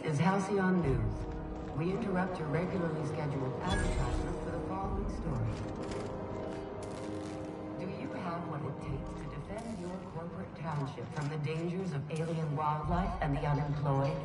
is Halcyon News. We interrupt your regularly scheduled advertisement for the following story. Do you have what it takes to defend your corporate township from the dangers of alien wildlife and the unemployed?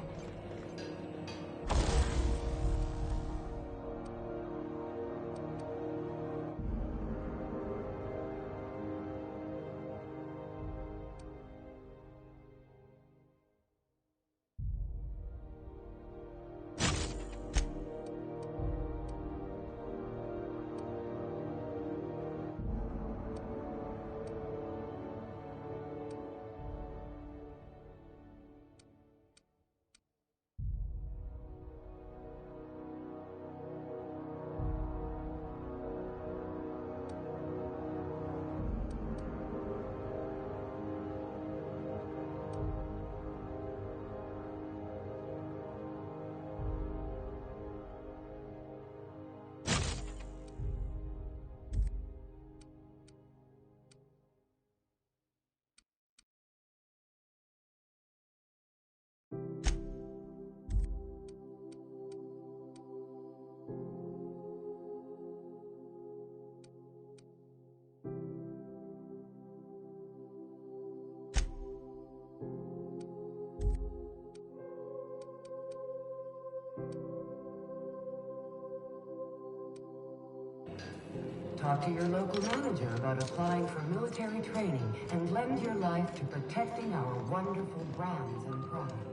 Talk to your local manager about applying for military training and lend your life to protecting our wonderful brands and products.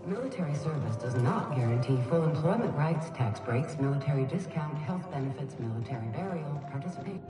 Military service does not guarantee full employment rights, tax breaks, military discount, health benefits, military burial, participation.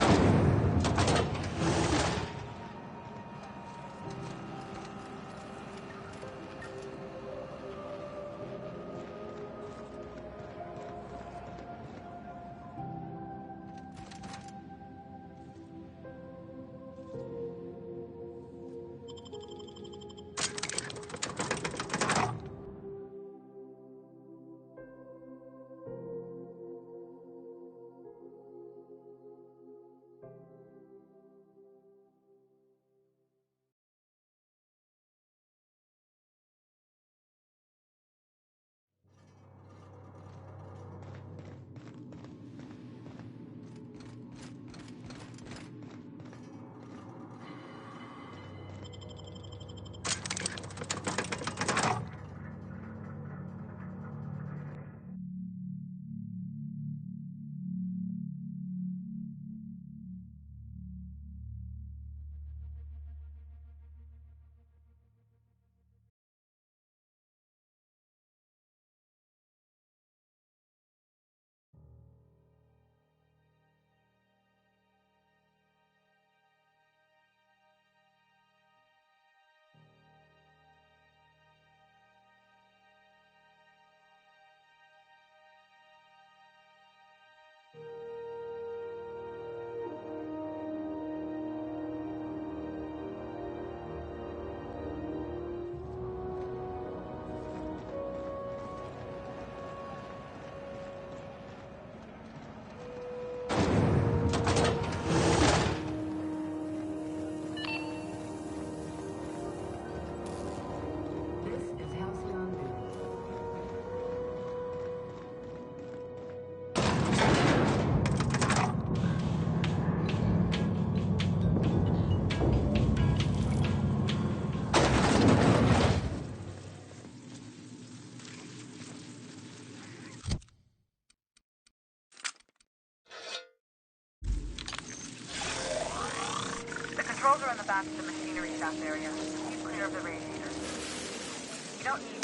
Controls are in the back of the machinery shaft area. Keep clear of the radiators. You don't need...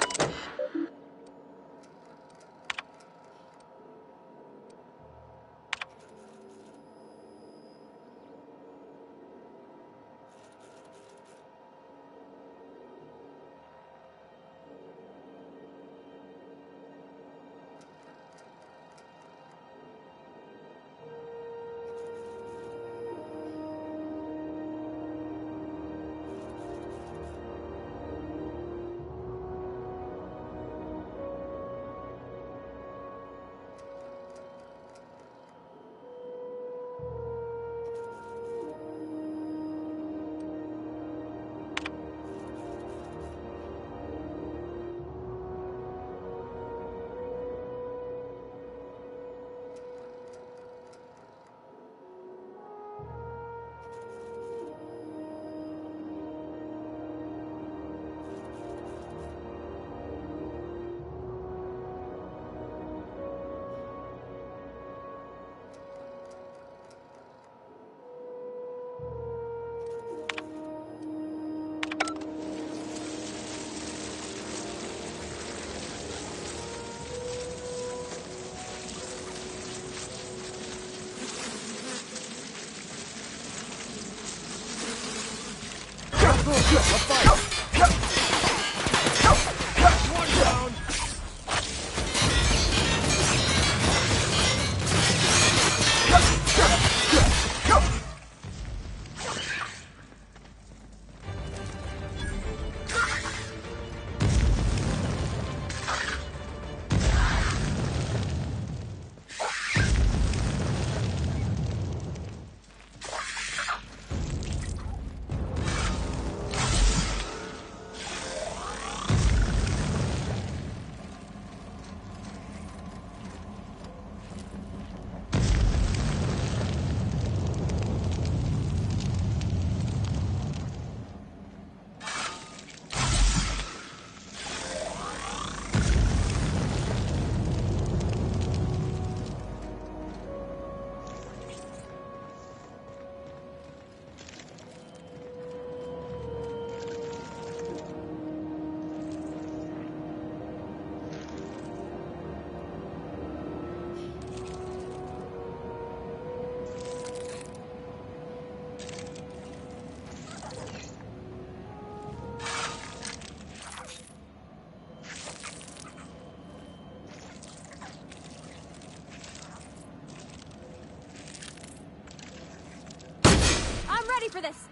Ready for this.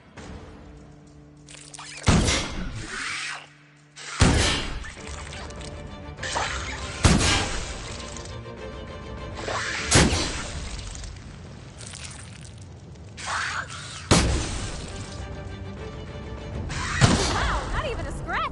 Wow, not even a scratch.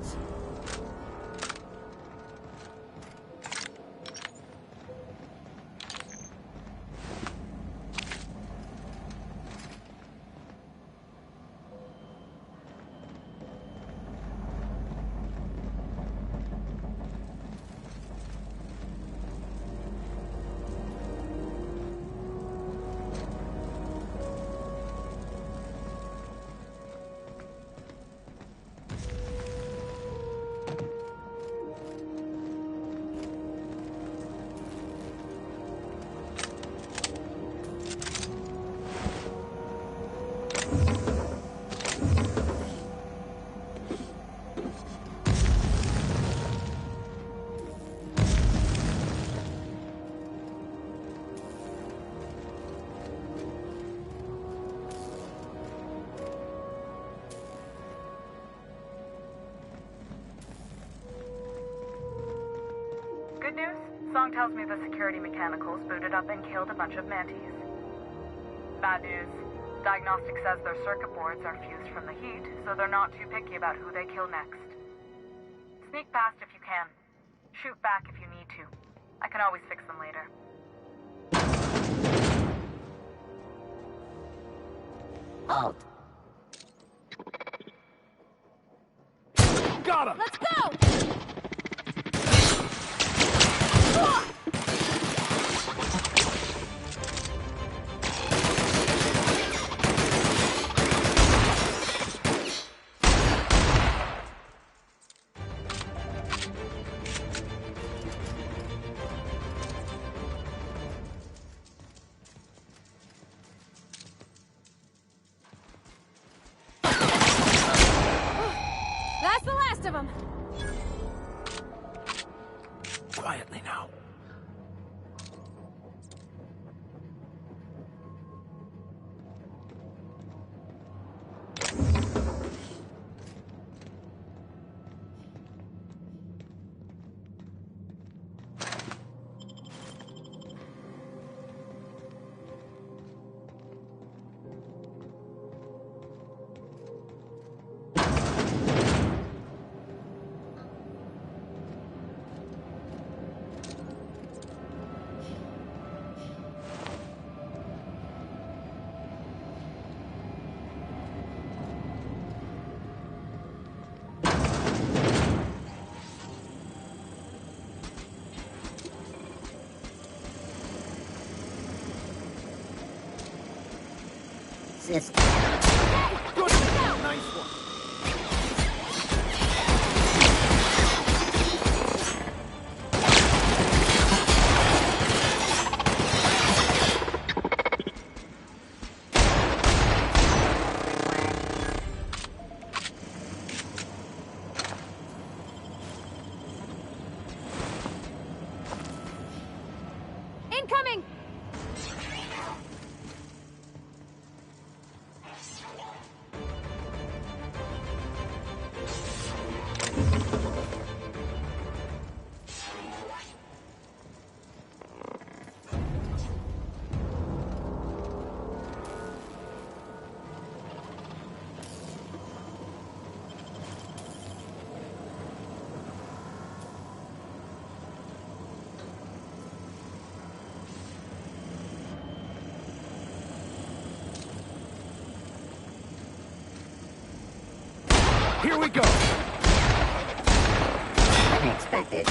Good news? Song tells me the security mechanicals booted up and killed a bunch of mantis. Bad news. Diagnostic says their circuit boards are fused from the heat, so they're not too picky about who they kill next. Sneak past if you can. Shoot back if you need to. I can always fix them later. Halt! Got him! Let's go! That's the last of them. Quietly now. Sister. Good! Nice one! expected.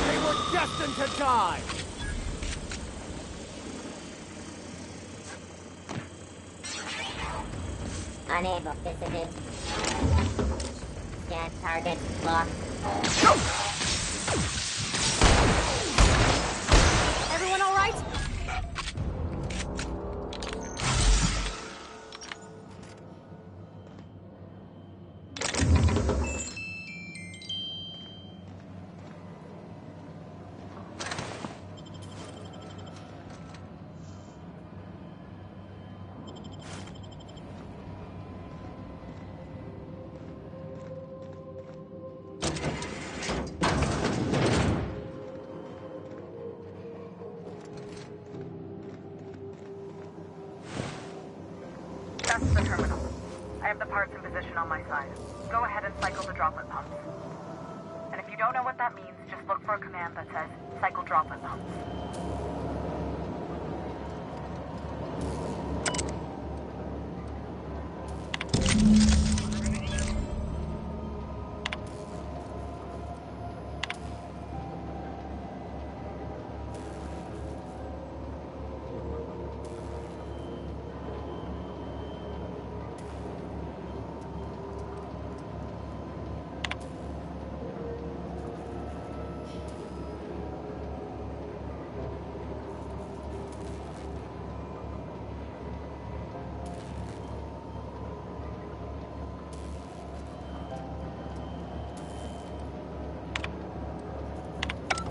They were destined to die! Unable visited. Scan target locked. Everyone all right? That's the terminal. I have the parts in position on my side. Go ahead and cycle the droplet pumps. And if you don't know what that means, just look for a command that says, cycle droplet pumps.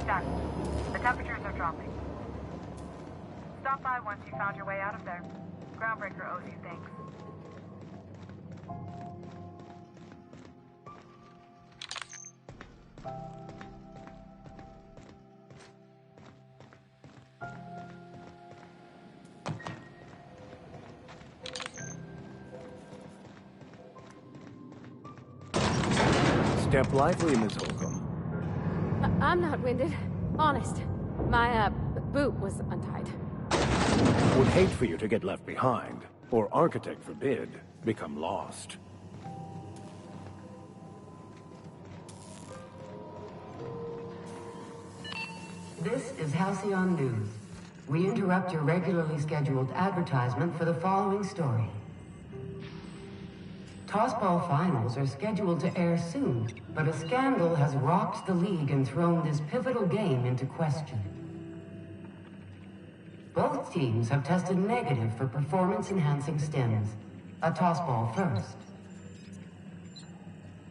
Done. The temperatures are dropping. Stop by once you found your way out of there. Groundbreaker owes you thanks. Step lively, Miss Holcomb. I'm not winded. Honest. My, boot was untied. Would hate for you to get left behind, or architect forbid, become lost. This is Halcyon News. We interrupt your regularly scheduled advertisement for the following story. Tossball finals are scheduled to air soon, but a scandal has rocked the league and thrown this pivotal game into question. Both teams have tested negative for performance-enhancing stims. A tossball first.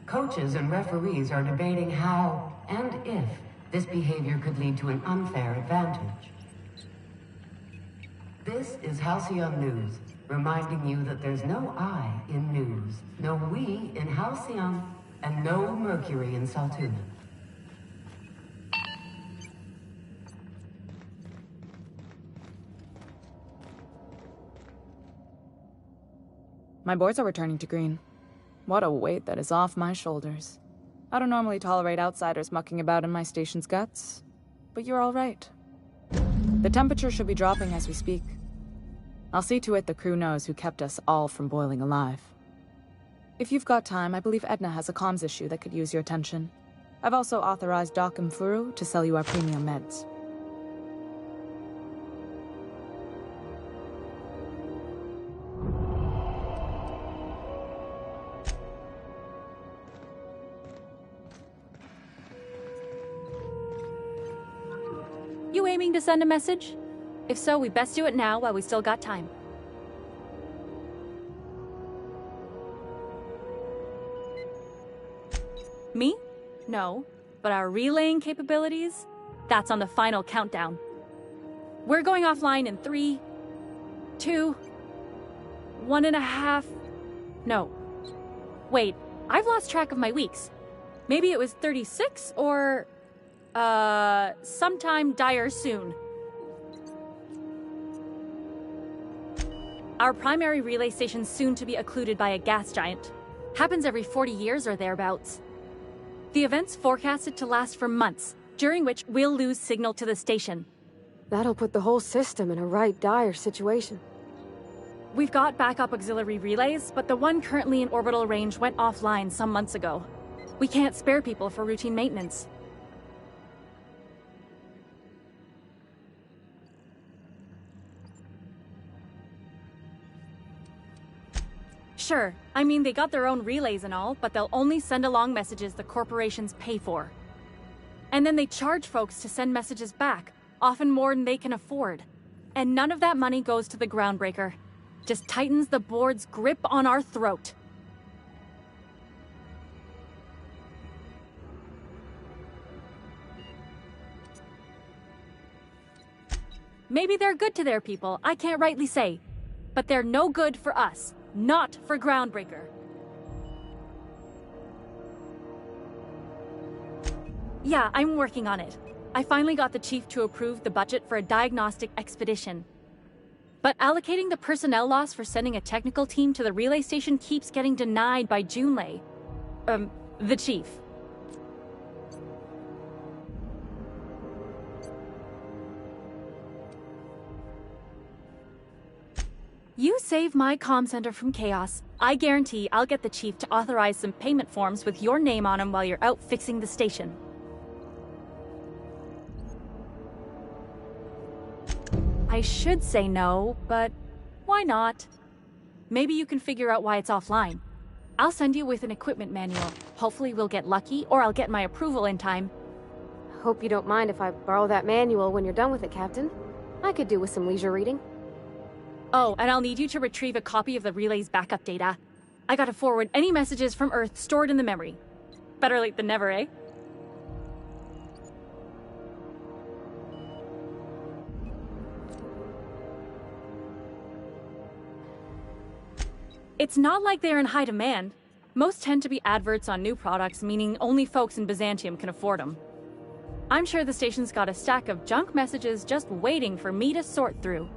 Coaches and referees are debating how and if this behavior could lead to an unfair advantage. This is Halcyon News, reminding you that there's no I in news, no we in Halcyon, and no Mercury in Saltuna. My boards are returning to green. What a weight that is off my shoulders. I don't normally tolerate outsiders mucking about in my station's guts, but you're all right. The temperature should be dropping as we speak. I'll see to it the crew knows who kept us all from boiling alive. If you've got time, I believe Edna has a comms issue that could use your attention. I've also authorized Doc and Furu to sell you our premium meds. You aiming to send a message? If so, we best do it now while we still got time. Me? No. But our relaying capabilities? That's on the final countdown. We're going offline in 3, 2, 1.5... No. Wait, I've lost track of my weeks. Maybe it was 36 or... sometime dire soon. Our primary relay station's soon to be occluded by a gas giant. Happens every 40 years or thereabouts. The event's forecasted to last for months, during which we'll lose signal to the station. That'll put the whole system in a right dire situation. We've got backup auxiliary relays, but the one currently in orbital range went offline some months ago. We can't spare people for routine maintenance. Sure, I mean they got their own relays and all, but they'll only send along messages the corporations pay for. And then they charge folks to send messages back, often more than they can afford. And none of that money goes to the Groundbreaker. Just tightens the board's grip on our throat. Maybe they're good to their people, I can't rightly say. But they're no good for us, not for Groundbreaker. Yeah, I'm working on it. I finally got the chief to approve the budget for a diagnostic expedition. But allocating the personnel loss for sending a technical team to the relay station keeps getting denied by Junlei. The chief. You save my comm center from chaos. I guarantee I'll get the chief to authorize some payment forms with your name on them while you're out fixing the station. I should say no, but why not? Maybe you can figure out why it's offline. I'll send you with an equipment manual. Hopefully we'll get lucky, or I'll get my approval in time. Hope you don't mind if I borrow that manual when you're done with it, Captain. I could do with some leisure reading. Oh, and I'll need you to retrieve a copy of the relay's backup data. I gotta forward any messages from Earth stored in the memory. Better late than never, eh? It's not like they're in high demand. Most tend to be adverts on new products, meaning only folks in Byzantium can afford them. I'm sure the station's got a stack of junk messages just waiting for me to sort through.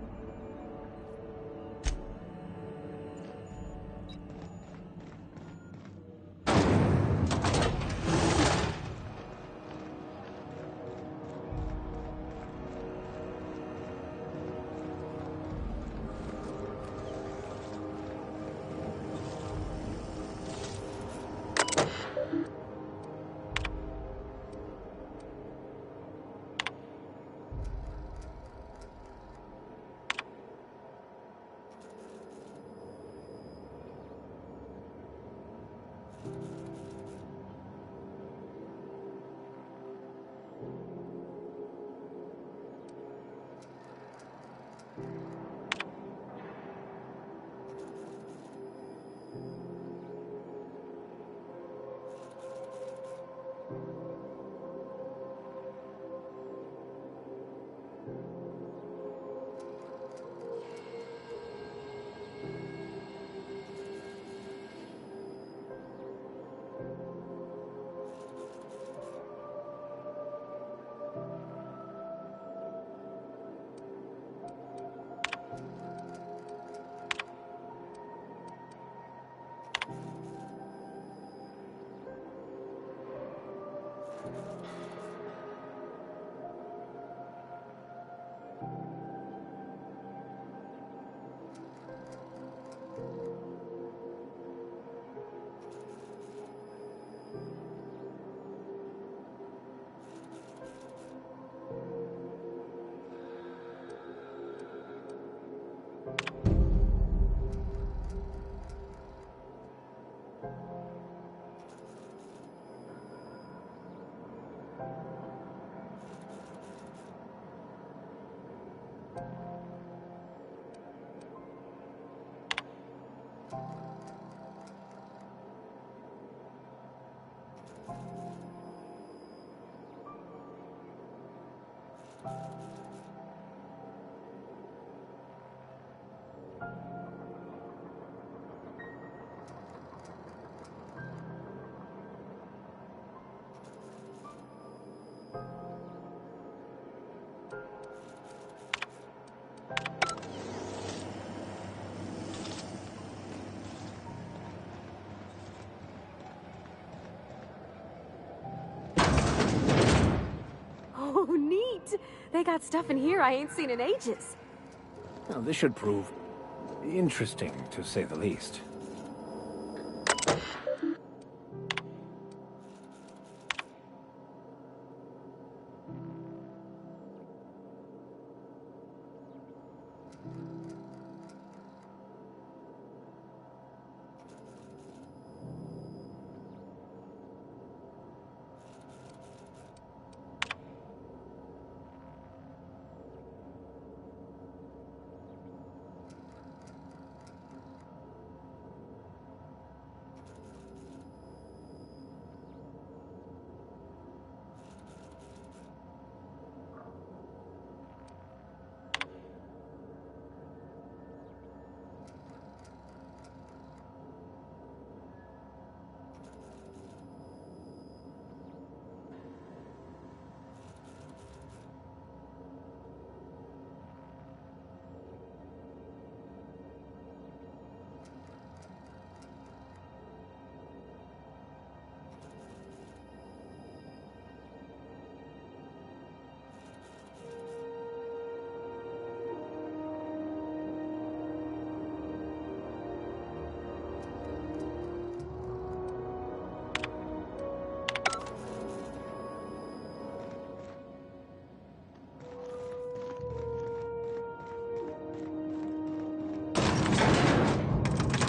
Oh, neat! They got stuff in here I ain't seen in ages. Now, this should prove... Interesting, to say the least.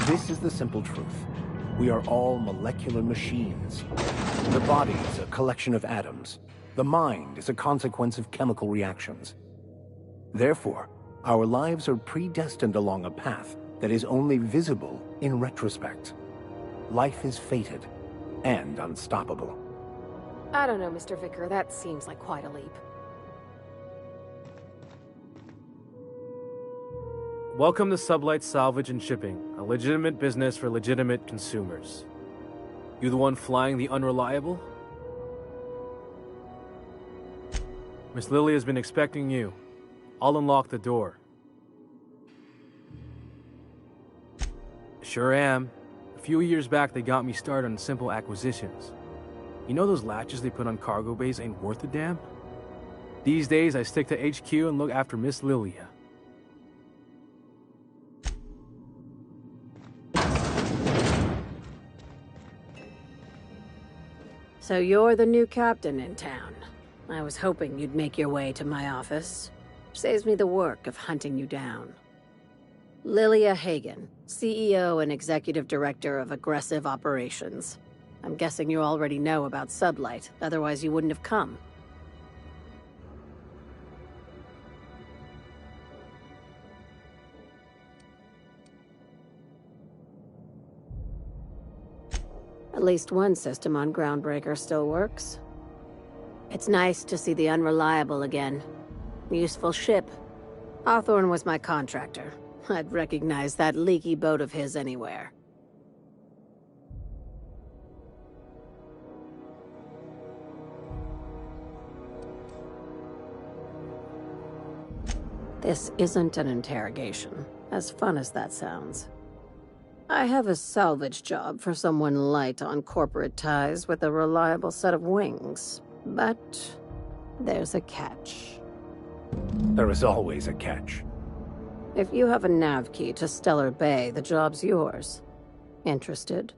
This is the simple truth. We are all molecular machines. The body is a collection of atoms. The mind is a consequence of chemical reactions. Therefore, our lives are predestined along a path that is only visible in retrospect. Life is fated and unstoppable. I don't know, Mr. Vicker. That seems like quite a leap. Welcome to Sublight Salvage and Shipping, a legitimate business for legitimate consumers. You the one flying the Unreliable? Miss Lily has been expecting you. I'll unlock the door. Sure am. A few years back, they got me started on simple acquisitions. You know those latches they put on cargo bays ain't worth a damn? These days, I stick to HQ and look after Miss Lilia. So you're the new captain in town. I was hoping you'd make your way to my office. Saves me the work of hunting you down. Lilia Hagen, CEO and Executive Director of Aggressive Operations. I'm guessing you already know about Sublight, otherwise you wouldn't have come. At least one system on Groundbreaker still works. It's nice to see the Unreliable again. Useful ship. Hawthorne was my contractor. I'd recognize that leaky boat of his anywhere. This isn't an interrogation, as fun as that sounds. I have a salvage job for someone light on corporate ties with a reliable set of wings. But there's a catch. There is always a catch. If you have a nav key to Stellar Bay, the job's yours. Interested?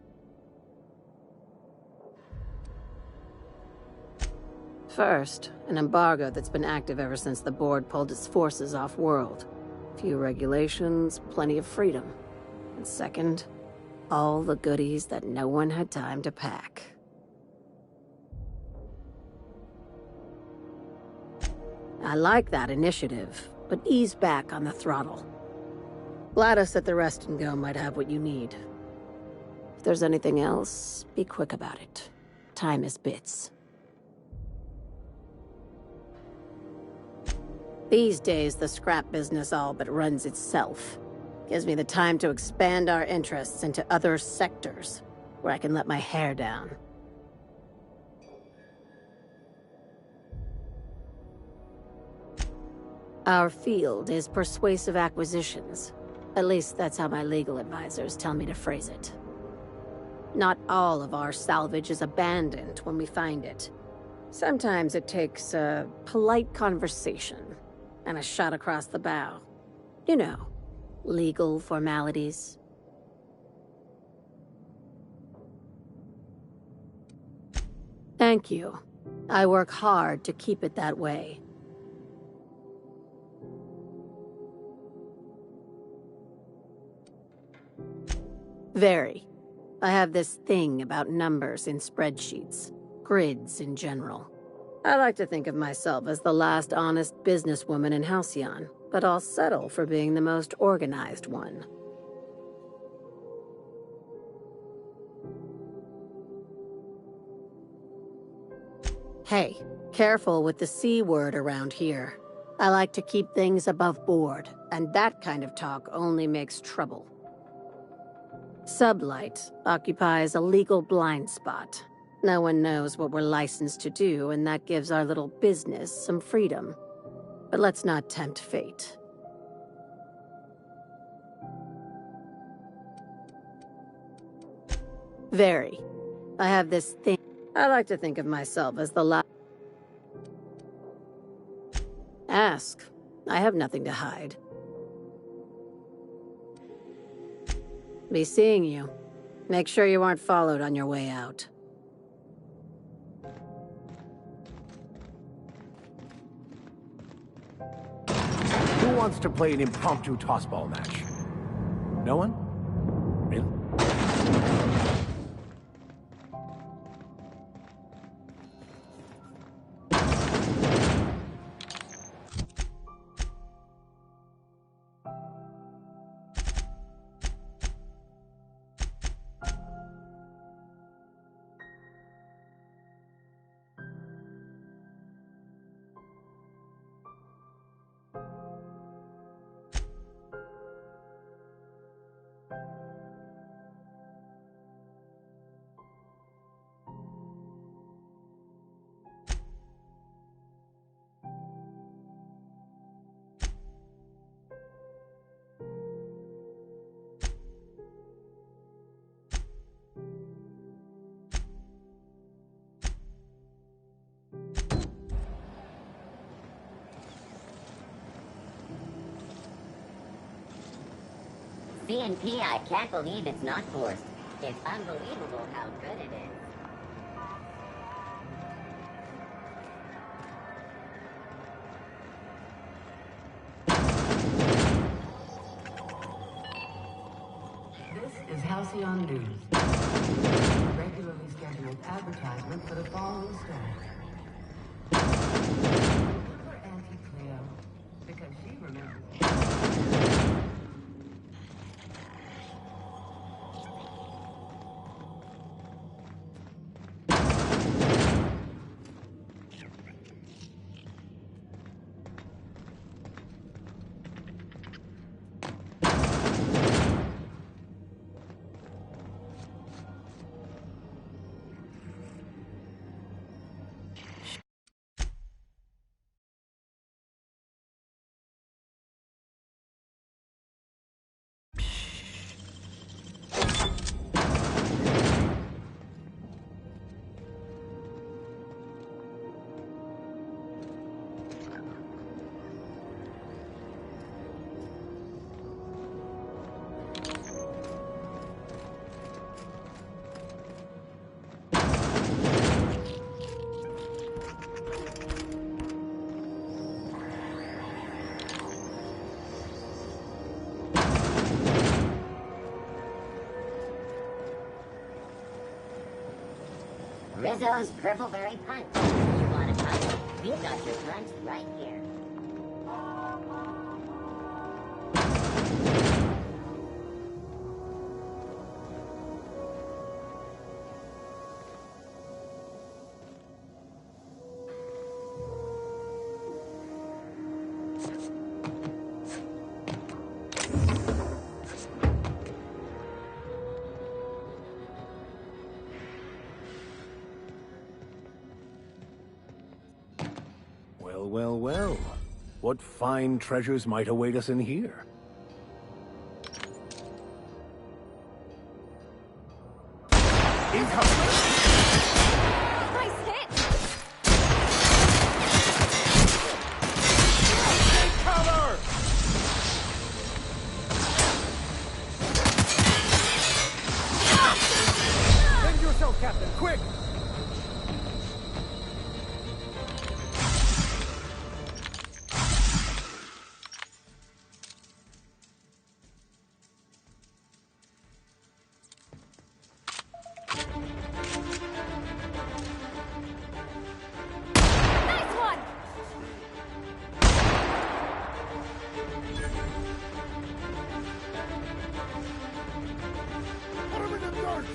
First, an embargo that's been active ever since the board pulled its forces off-world. Few regulations, plenty of freedom. And second, all the goodies that no one had time to pack. I like that initiative, but ease back on the throttle. Gladys at the Rest and Go might have what you need. If there's anything else, be quick about it. Time is bits. These days, the scrap business all but runs itself. Gives me the time to expand our interests into other sectors, where I can let my hair down. Our field is persuasive acquisitions. At least that's how my legal advisors tell me to phrase it. Not all of our salvage is abandoned when we find it. Sometimes it takes a polite conversation and a shot across the bow. You know, legal formalities. Thank you. I work hard to keep it that way. Very. I have this thing about numbers in spreadsheets, grids in general. I like to think of myself as the last honest businesswoman in Halcyon, but I'll settle for being the most organized one. Hey, careful with the C word around here. I like to keep things above board, and that kind of talk only makes trouble. Sublight occupies a legal blind spot. No one knows what we're licensed to do, and that gives our little business some freedom. But let's not tempt fate. Very. I have this thing. I like to think of myself as the last. Ask. I have nothing to hide. Be seeing you. Make sure you aren't followed on your way out. Who wants to play an impromptu tossball match? No one? Really? CNP, I can't believe it's not forced. It's unbelievable how good it is. This is Halcyon News. Regularly scheduled advertisement for the following story. Remember Auntie Cleo? Because she remembers. Rizzo's Purpleberry Punch. You want a punch? We've got your punch right here. Well, well. What fine treasures might await us in here? Incoming! Nice hit! Cover! Captain, quick! Nice one! Put him in the dirt!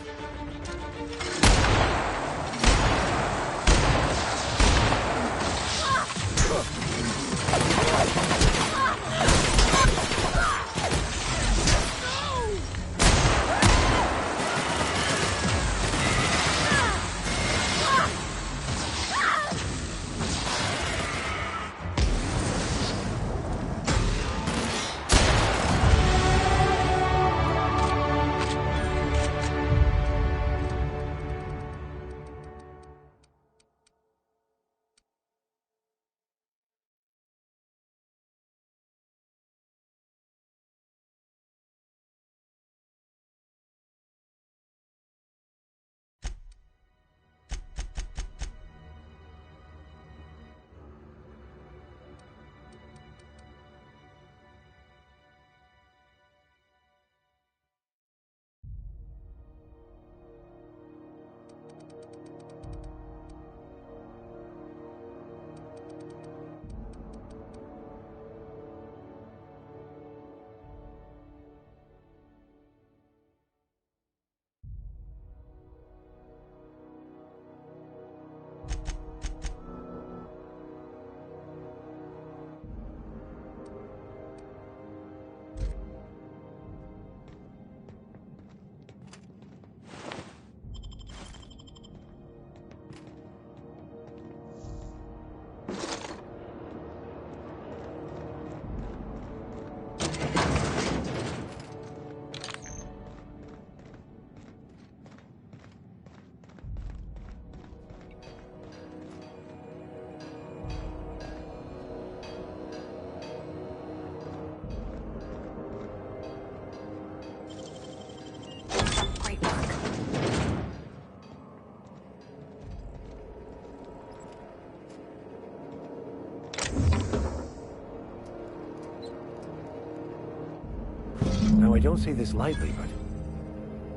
Now, I don't say this lightly, but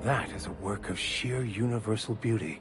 that is a work of sheer universal beauty.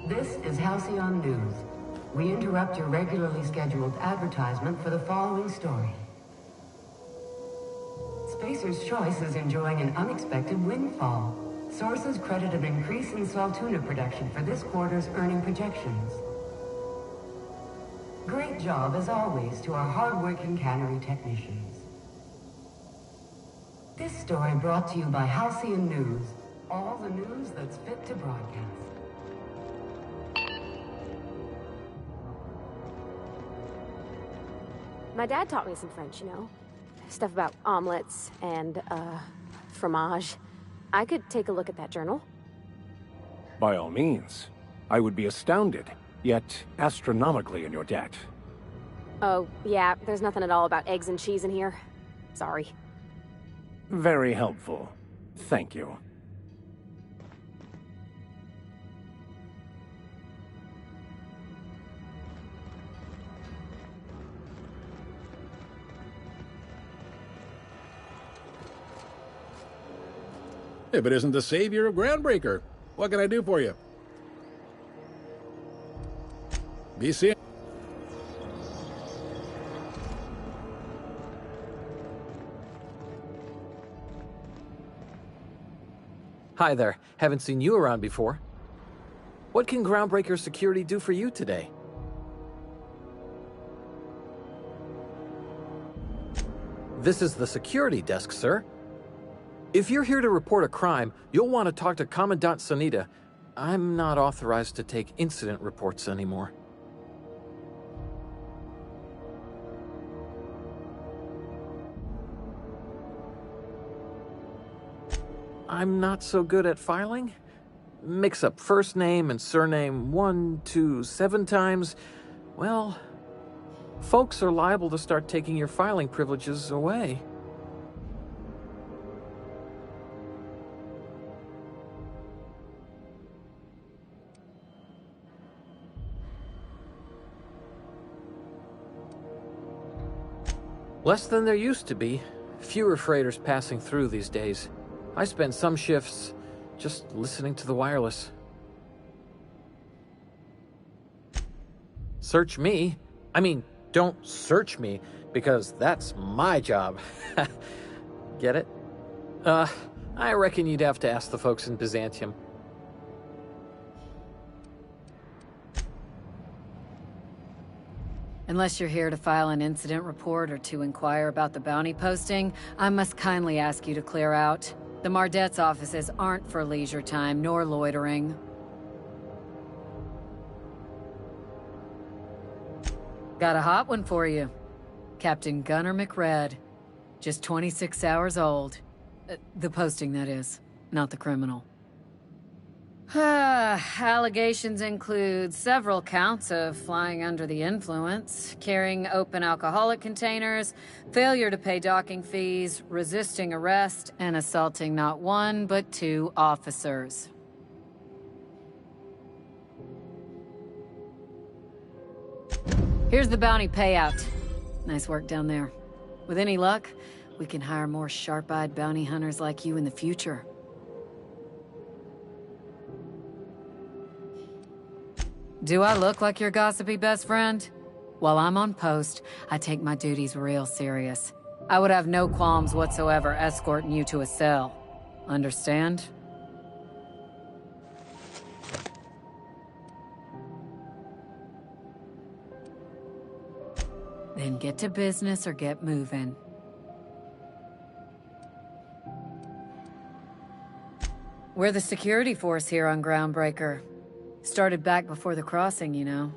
This is Halcyon News. We interrupt your regularly scheduled advertisement for the following story. Spacer's Choice is enjoying an unexpected windfall. Sources credit an increase in salt tuna production for this quarter's earning projections. Great job, as always, to our hard-working cannery technicians. This story brought to you by Halcyon News. All the news that's fit to broadcast. My dad taught me some French, you know? Stuff about omelets and, fromage. I could take a look at that journal. By all means. I would be astounded, yet astronomically in your debt. Oh, yeah, there's nothing at all about eggs and cheese in here. Sorry. Very helpful. Thank you. If it isn't the savior of Groundbreaker, what can I do for you? Be seeing. Hi there. Haven't seen you around before. What can Groundbreaker Security do for you today? This is the security desk, sir. If you're here to report a crime, you'll want to talk to Commandant Sanita. I'm not authorized to take incident reports anymore. I'm not so good at filing. Mix up first name and surname 1, 2, 7 times. Well, folks are liable to start taking your filing privileges away. Less than there used to be. Fewer freighters passing through these days. I spend some shifts just listening to the wireless. Search me? I mean, don't search me, because that's my job. Get it? I reckon you'd have to ask the folks in Byzantium. Unless you're here to file an incident report or to inquire about the bounty posting, I must kindly ask you to clear out. The Mardet's offices aren't for leisure time nor loitering. Got a hot one for you. Captain Gunnar McRed. Just 26 hours old. The posting, that is, not the criminal. Allegations include several counts of flying under the influence, carrying open alcoholic containers, failure to pay docking fees, resisting arrest, and assaulting not one but 2 officers. Here's the bounty payout. Nice work down there. With any luck, we can hire more sharp-eyed bounty hunters like you in the future. Do I look like your gossipy best friend? While I'm on post, I take my duties real serious. I would have no qualms whatsoever escorting you to a cell. Understand? Then get to business or get moving. We're the security force here on Groundbreaker. Started back before the crossing, you know.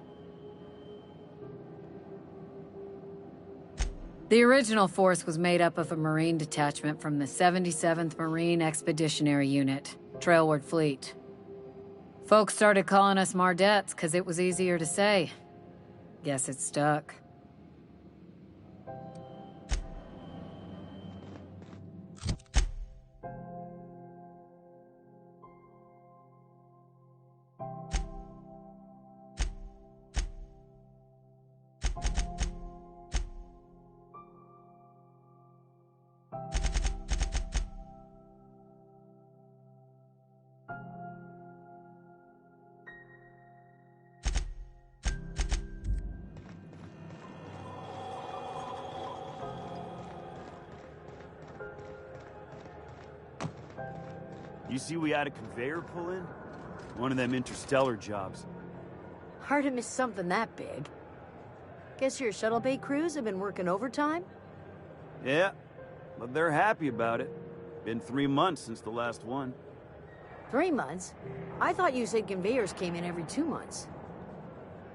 The original force was made up of a Marine detachment from the 77th Marine Expeditionary Unit, Trailward Fleet. Folks started calling us Mardettes because it was easier to say. Guess it stuck. You see we had a conveyor pull in? One of them interstellar jobs. Hard to miss something that big. Guess your shuttle bay crews have been working overtime? Yeah, but they're happy about it. Been 3 months since the last one. 3 months? I thought you said conveyors came in every 2 months.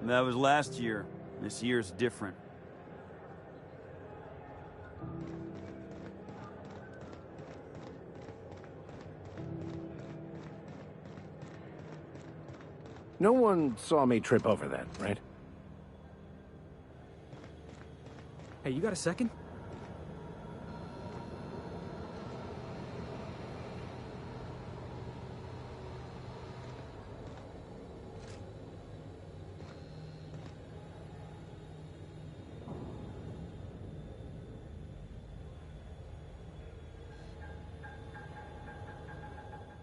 That was last year. This year's different. No one saw me trip over that, right? Hey, you got a second?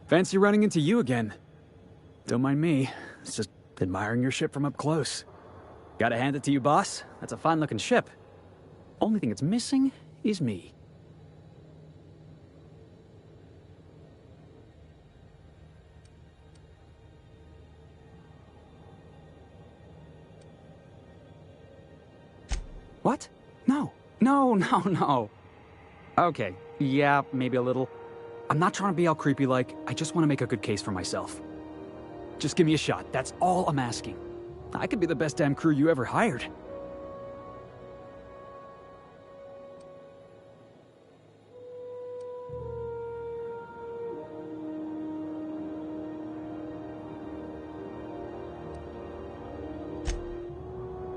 Fancy running into you again. Don't mind me. It's just admiring your ship from up close. Gotta hand it to you, boss. That's a fine-looking ship. Only thing it's missing is me. What? No. No. Okay, yeah, maybe a little. I'm not trying to be all creepy-like. I just want to make a good case for myself. Just give me a shot. That's all I'm asking. I could be the best damn crew you ever hired.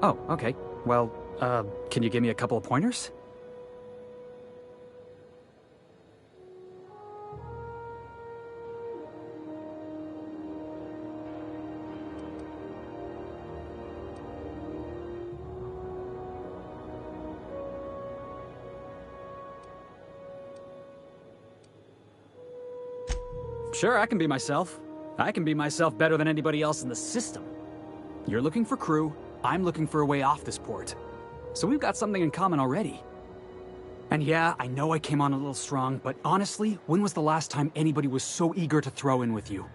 Oh, okay. Well, can you give me a couple of pointers? Sure, I can be myself. I can be myself better than anybody else in the system. You're looking for crew, I'm looking for a way off this port. So we've got something in common already. And yeah, I know I came on a little strong, but honestly, when was the last time anybody was so eager to throw in with you?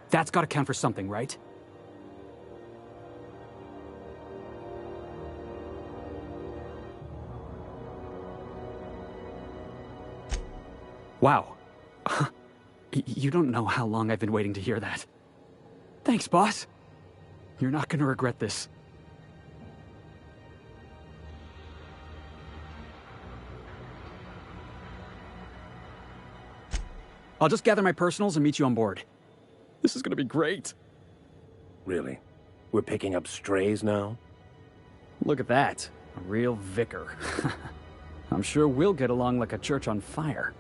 That's gotta count for something, right? Wow. You don't know how long I've been waiting to hear that. Thanks, boss. You're not gonna regret this. I'll just gather my personals and meet you on board. This is gonna be great. Really? We're picking up strays now? Look at that. A real vicar. I'm sure we'll get along like a church on fire.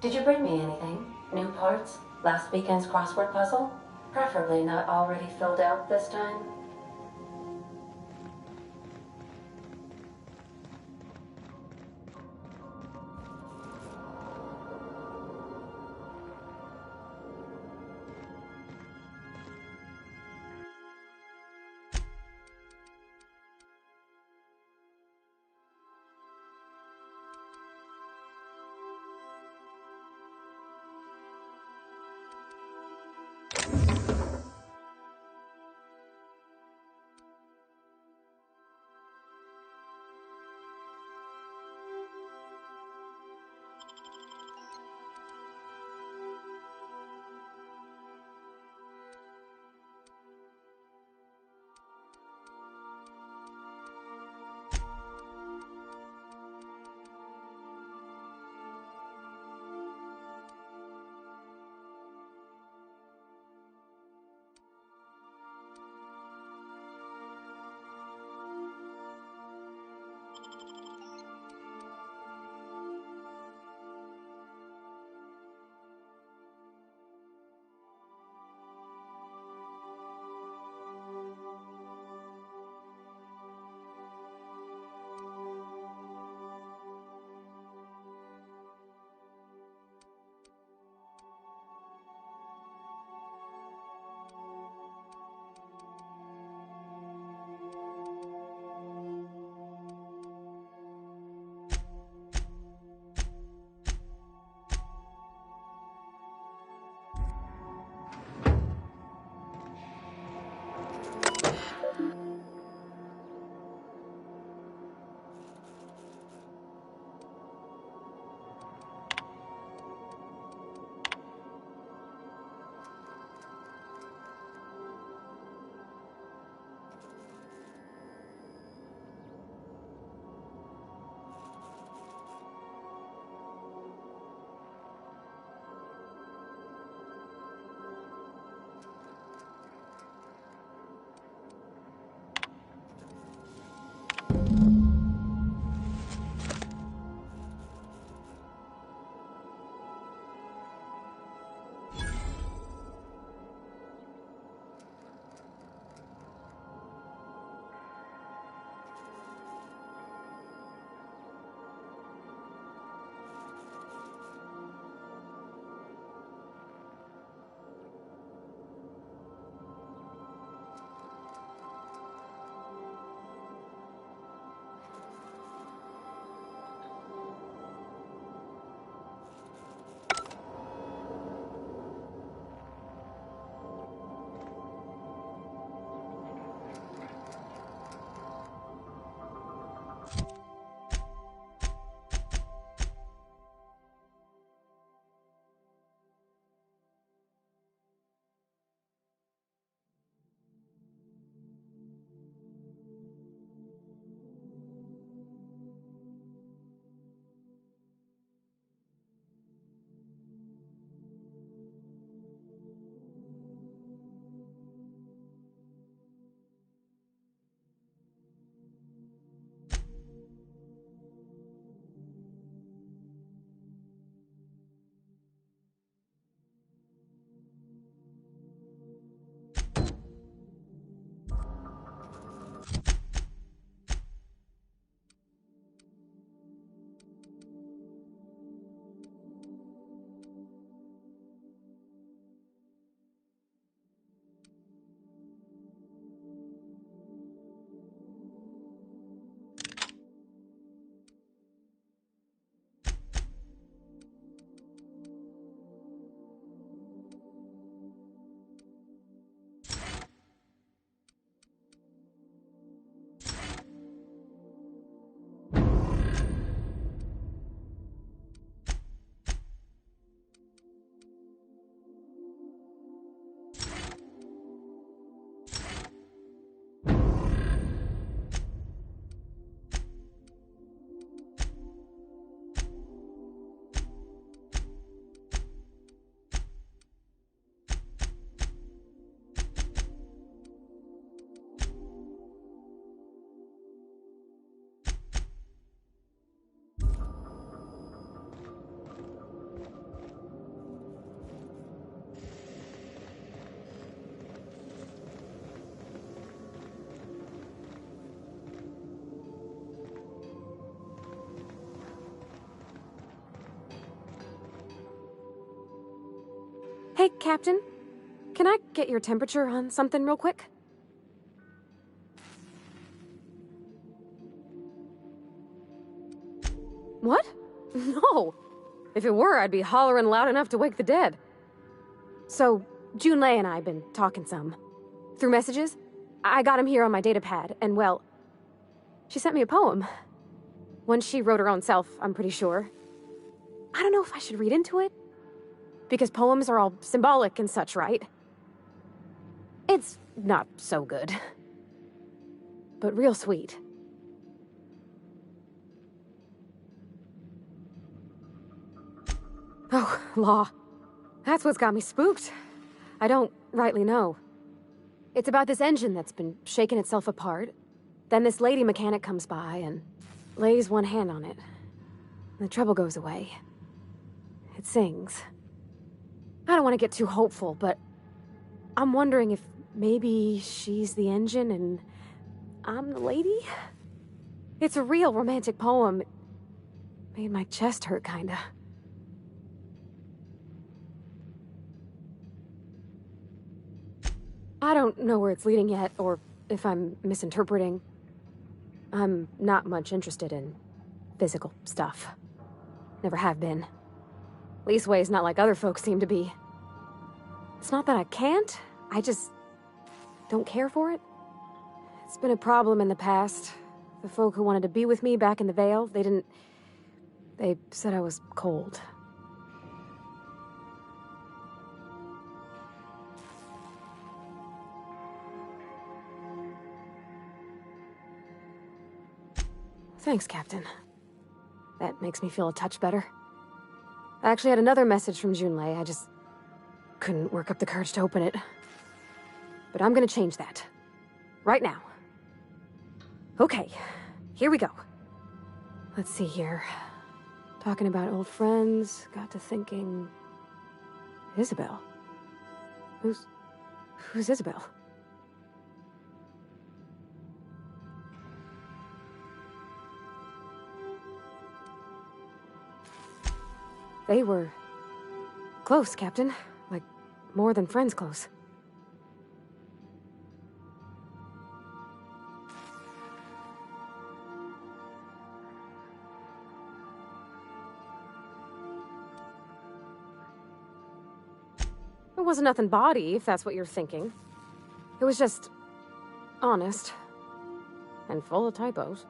Did you bring me anything? New parts? Last weekend's crossword puzzle? Preferably not already filled out this time. Hey, Captain. Can I get your temperature on something real quick? What? No. If it were, I'd be hollering loud enough to wake the dead. So, Junlei and I have been talking some. Through messages. I got him here on my datapad, and well, she sent me a poem. One she wrote her own self, I'm pretty sure. I don't know if I should read into it. Because poems are all symbolic and such, right? It's not so good. But real sweet. Oh, law. That's what's got me spooked. I don't rightly know. It's about this engine that's been shaking itself apart. Then this lady mechanic comes by and lays one hand on it. The trouble goes away. It sings. I don't want to get too hopeful, but I'm wondering if maybe she's the engine and I'm the lady? It's a real romantic poem. It made my chest hurt, kinda. I don't know where it's leading yet, or if I'm misinterpreting. I'm not much interested in physical stuff. Never have been. Leastways not like other folks seem to be. It's not that I can't, I just don't care for it. It's been a problem in the past. The folk who wanted to be with me back in the Vale, they said I was cold. Thanks, Captain. That makes me feel a touch better. I actually had another message from Junlei. I just couldn't work up the courage to open it. But I'm gonna change that. Right now. Okay, here we go. Let's see here. Talking about old friends, got to thinking... Isabel? Who's Isabel? They were close, Captain. Like, more than friends close. It wasn't nothing bawdy, if that's what you're thinking. It was just... honest. And full of typos.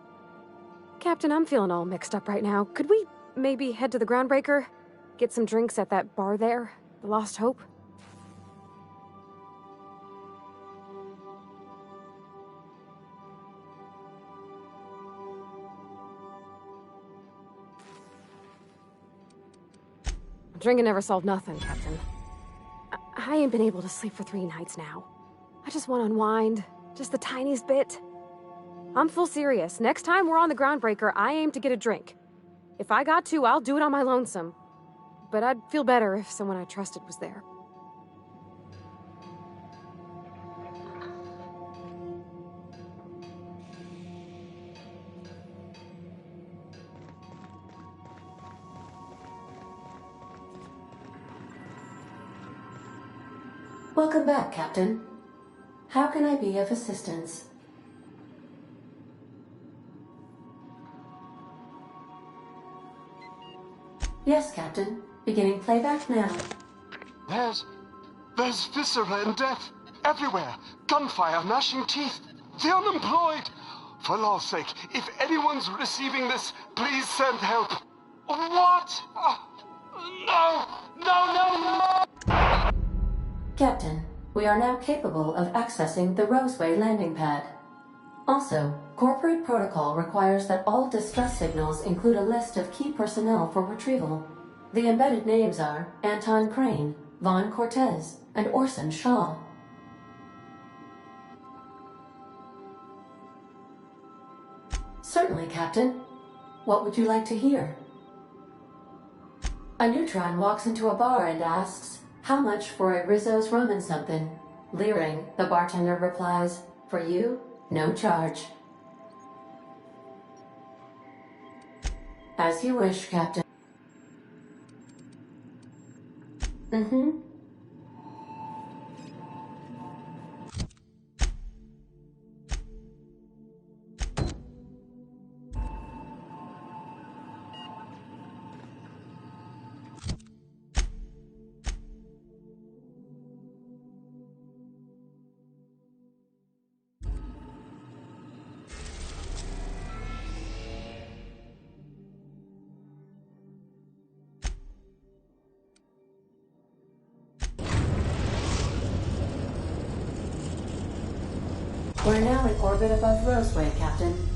Captain, I'm feeling all mixed up right now. Could we maybe head to the Groundbreaker? Get some drinks at that bar there? The Lost Hope? Drinking never solved nothing, Captain. I ain't been able to sleep for 3 nights now. I just want to unwind. Just the tiniest bit. I'm full serious. Next time we're on the Groundbreaker, I aim to get a drink. If I got to, I'll do it on my lonesome. But I'd feel better if someone I trusted was there. Welcome back, Captain. How can I be of assistance? Yes, Captain. Beginning playback now. There's viscera and death everywhere. Gunfire, gnashing teeth. The unemployed. For law's sake, if anyone's receiving this, please send help. What? No! Captain, we are now capable of accessing the Roseway landing pad. Also, corporate protocol requires that all distress signals include a list of key personnel for retrieval. The embedded names are Anton Crane, Vaughn Cortez, and Orson Shaw. Certainly, Captain. What would you like to hear? A neutron walks into a bar and asks, "How much for a Rizzo's rum and something?" Leering, the bartender replies, "For you, no charge." As you wish, Captain. We're now in orbit above Roseway, Captain.